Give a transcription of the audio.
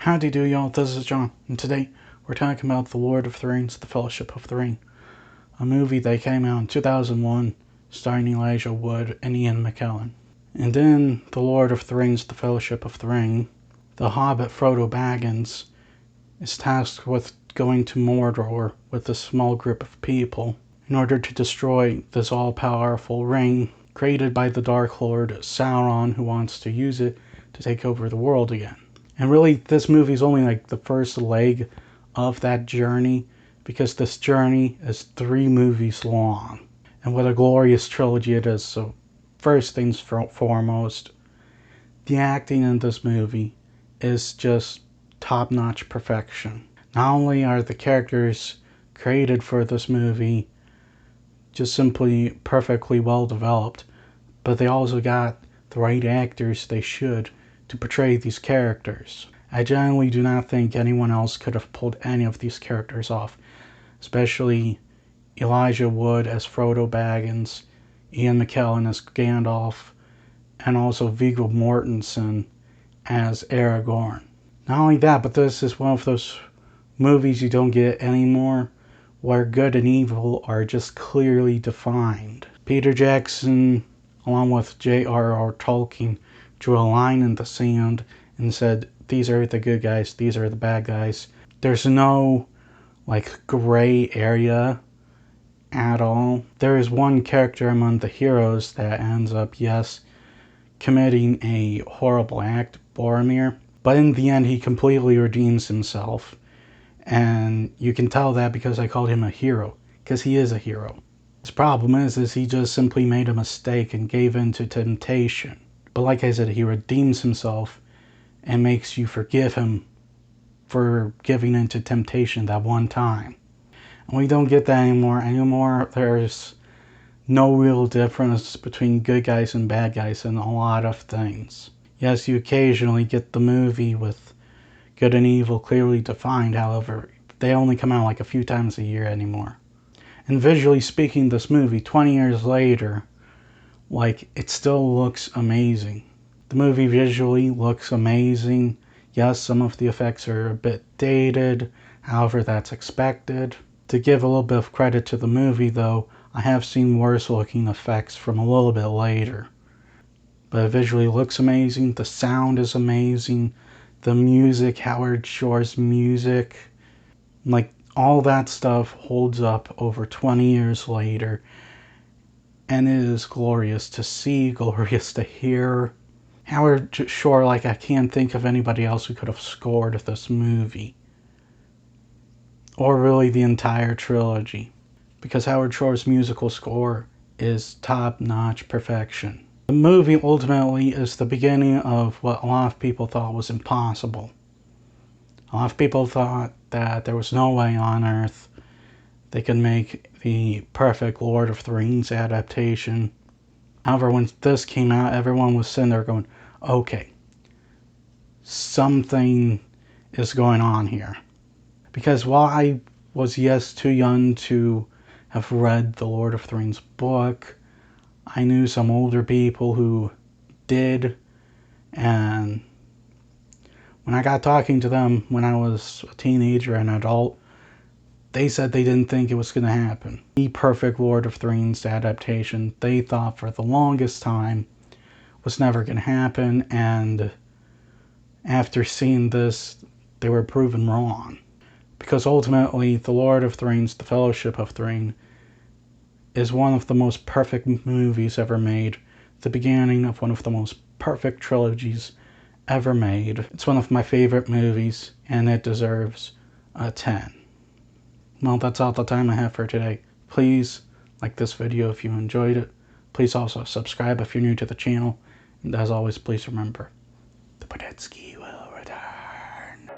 Howdy do y'all, this is John, and today we're talking about The Lord of the Rings, The Fellowship of the Ring, a movie that came out in 2001 starring Elijah Wood and Ian McKellen. And in The Lord of the Rings, The Fellowship of the Ring, the hobbit Frodo Baggins is tasked with going to Mordor with a small group of people in order to destroy this all-powerful ring created by the Dark Lord Sauron, who wants to use it to take over the world again. And really, this movie is only like the first leg of that journey, because this journey is 3 movies long. And what a glorious trilogy it is. So first things foremost, the acting in this movie is just top-notch perfection. Not only are the characters created for this movie just simply perfectly well developed, but they also got the right actors they should to portray these characters. I genuinely do not think anyone else could have pulled any of these characters off, especially Elijah Wood as Frodo Baggins, Ian McKellen as Gandalf, and also Viggo Mortensen as Aragorn. Not only that, but this is one of those movies you don't get anymore, where good and evil are just clearly defined. Peter Jackson, along with J.R.R. Tolkien, drew a line in the sand and said, these are the good guys, these are the bad guys. There's no gray area at all. There is one character among the heroes that ends up, yes, committing a horrible act, Boromir, but in the end he completely redeems himself. And you can tell that because I called him a hero, because he is a hero. His problem is he just simply made a mistake and gave in to temptation. But like I said, he redeems himself and makes you forgive him for giving into temptation that one time. And we don't get that anymore. There's no real difference between good guys and bad guys in a lot of things. Yes, you occasionally get the movie with good and evil clearly defined, however, they only come out like a few times a year anymore. And visually speaking, this movie, 20 years later, it still looks amazing. The movie visually looks amazing. Yes, some of the effects are a bit dated, however, that's expected. To give a little bit of credit to the movie, though, I have seen worse looking effects from a little bit later. But it visually looks amazing, the sound is amazing, the music, Howard Shore's music, all that stuff holds up over 20 years later. And it is glorious to see, glorious to hear. Howard Shore, I can't think of anybody else who could have scored this movie. Or really the entire trilogy. Because Howard Shore's musical score is top-notch perfection. The movie ultimately is the beginning of what a lot of people thought was impossible. A lot of people thought that there was no way on Earth they could make the perfect Lord of the Rings adaptation. However, when this came out, everyone was sitting there going, okay, something is going on here. Because while I was, yes, too young to have read the Lord of the Rings book, I knew some older people who did, and when I got talking to them when I was a teenager and adult, they said they didn't think it was going to happen. The perfect Lord of the Rings adaptation, they thought for the longest time, was never going to happen, and after seeing this, they were proven wrong. Because ultimately, The Lord of the Rings, The Fellowship of the Ring, is one of the most perfect movies ever made, the beginning of one of the most perfect trilogies ever made. It's one of my favorite movies, and it deserves a 10. Well, that's all the time I have for today. Please like this video if you enjoyed it. Please also subscribe if you're new to the channel. And as always, please remember, the Podetsky will return.